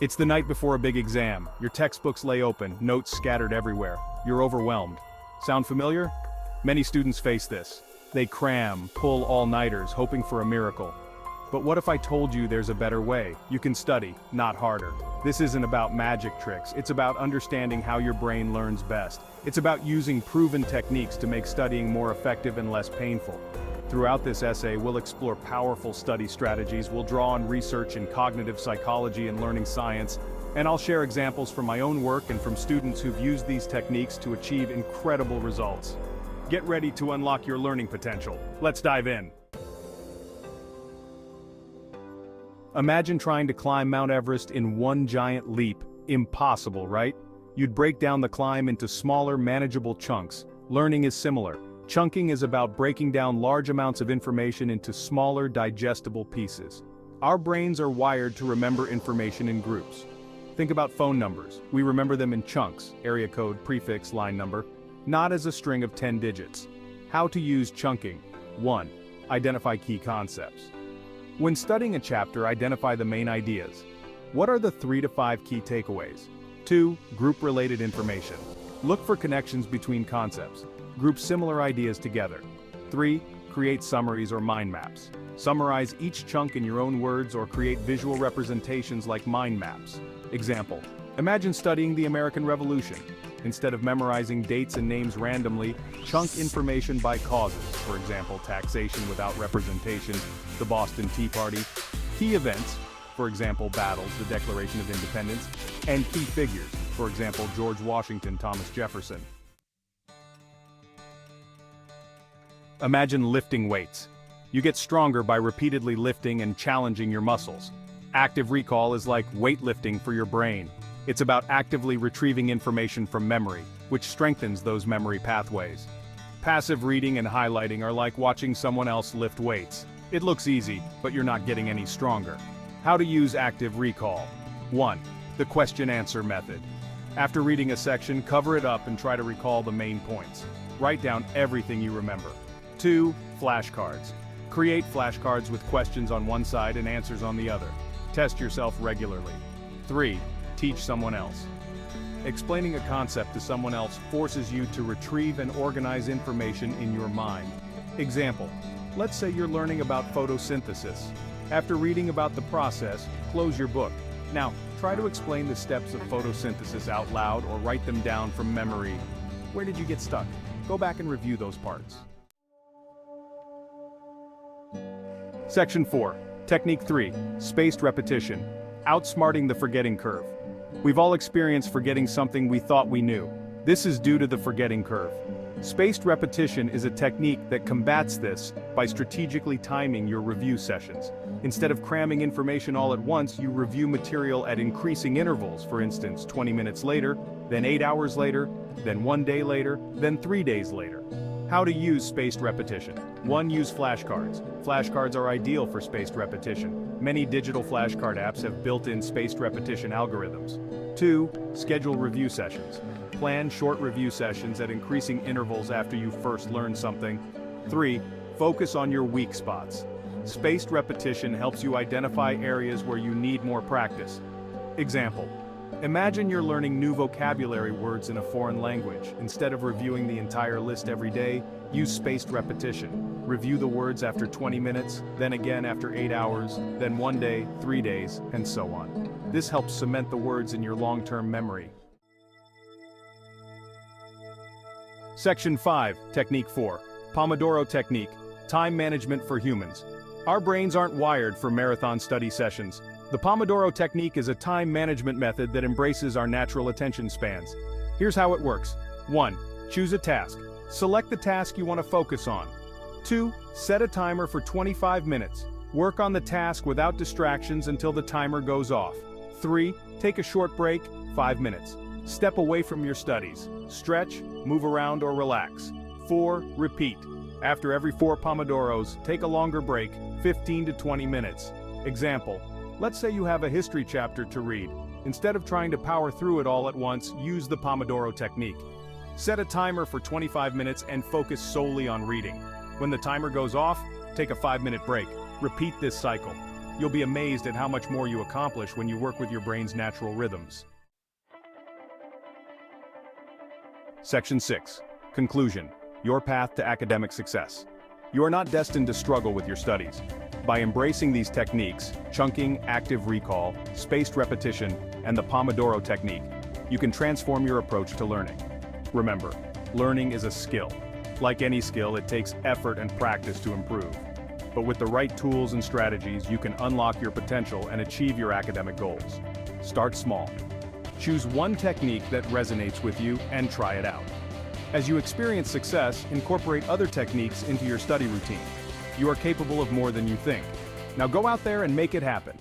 It's the night before a big exam. Your textbooks lay open, notes scattered everywhere. You're overwhelmed. Sound familiar? Many students face this. They cram, pull all-nighters, hoping for a miracle. But what if I told you there's a better way? You can study, not harder. This isn't about magic tricks, it's about understanding how your brain learns best. It's about using proven techniques to make studying more effective and less painful. Throughout this essay, we'll explore powerful study strategies, we'll draw on research in cognitive psychology and learning science, and I'll share examples from my own work and from students who've used these techniques to achieve incredible results. Get ready to unlock your learning potential. Let's dive in. Imagine trying to climb Mount Everest in one giant leap. Impossible, right? You'd break down the climb into smaller, manageable chunks. Learning is similar. Chunking is about breaking down large amounts of information into smaller, digestible pieces. Our brains are wired to remember information in groups. Think about phone numbers. We remember them in chunks, area code, prefix, line number, not as a string of 10 digits. How to use chunking. 1. Identify key concepts. When studying a chapter, identify the main ideas. What are the 3 to 5 key takeaways? 2. Group-related information. Look for connections between concepts. Group similar ideas together. 3. Create summaries or mind maps. Summarize each chunk in your own words or create visual representations like mind maps. Example: imagine studying the American Revolution. Instead of memorizing dates and names randomly, chunk information by causes, for example, taxation without representation, the Boston Tea Party, key events, for example, battles, the Declaration of Independence, and key figures, for example, George Washington, Thomas Jefferson. Imagine lifting weights. You get stronger by repeatedly lifting and challenging your muscles. Active recall is like weightlifting for your brain. It's about actively retrieving information from memory, which strengthens those memory pathways. Passive reading and highlighting are like watching someone else lift weights. It looks easy, but you're not getting any stronger. How to use active recall. 1. The question-answer method. After reading a section, cover it up and try to recall the main points. Write down everything you remember. 2. Flashcards. Create flashcards with questions on one side and answers on the other. Test yourself regularly. 3. Teach someone else. Explaining a concept to someone else forces you to retrieve and organize information in your mind. Example: let's say you're learning about photosynthesis. After reading about the process, close your book. Now, try to explain the steps of photosynthesis out loud or write them down from memory. Where did you get stuck? Go back and review those parts. Section 4. Technique 3. Spaced repetition. Outsmarting the forgetting curve. We've all experienced forgetting something we thought we knew. This is due to the forgetting curve. Spaced repetition is a technique that combats this by strategically timing your review sessions. Instead of cramming information all at once, you review material at increasing intervals, for instance, 20 minutes later, then 8 hours later, then 1 day later, then 3 days later. How to use spaced repetition. 1. Use flashcards. Flashcards are ideal for spaced repetition. Many digital flashcard apps have built-in spaced repetition algorithms. 2. Schedule review sessions. Plan short review sessions at increasing intervals after you first learn something. 3. Focus on your weak spots. Spaced repetition helps you identify areas where you need more practice. Example: imagine you're learning new vocabulary words in a foreign language. Instead of reviewing the entire list every day, use spaced repetition. Review the words after 20 minutes, then again after 8 hours, then 1 day, 3 days, and so on. This helps cement the words in your long-term memory. Section 5. Technique 4. Pomodoro Technique. Time management for humans. Our brains aren't wired for marathon study sessions. The Pomodoro Technique is a time management method that embraces our natural attention spans. Here's how it works. 1. Choose a task. Select the task you want to focus on. 2. Set a timer for 25 minutes. Work on the task without distractions until the timer goes off. 3. Take a short break, 5 minutes. Step away from your studies. Stretch, move around, or relax. 4. Repeat. After every 4 Pomodoros, take a longer break, 15 to 20 minutes. Example: let's say you have a history chapter to read. Instead of trying to power through it all at once, use the Pomodoro technique. Set a timer for 25 minutes and focus solely on reading. When the timer goes off, take a 5-minute break. Repeat this cycle. You'll be amazed at how much more you accomplish when you work with your brain's natural rhythms. Section 6. Conclusion. Your path to academic success. You are not destined to struggle with your studies. By embracing these techniques, chunking, active recall, spaced repetition, and the Pomodoro technique, you can transform your approach to learning. Remember, learning is a skill. Like any skill, it takes effort and practice to improve. But with the right tools and strategies, you can unlock your potential and achieve your academic goals. Start small. Choose one technique that resonates with you and try it out. As you experience success, incorporate other techniques into your study routine. You are capable of more than you think. Now go out there and make it happen.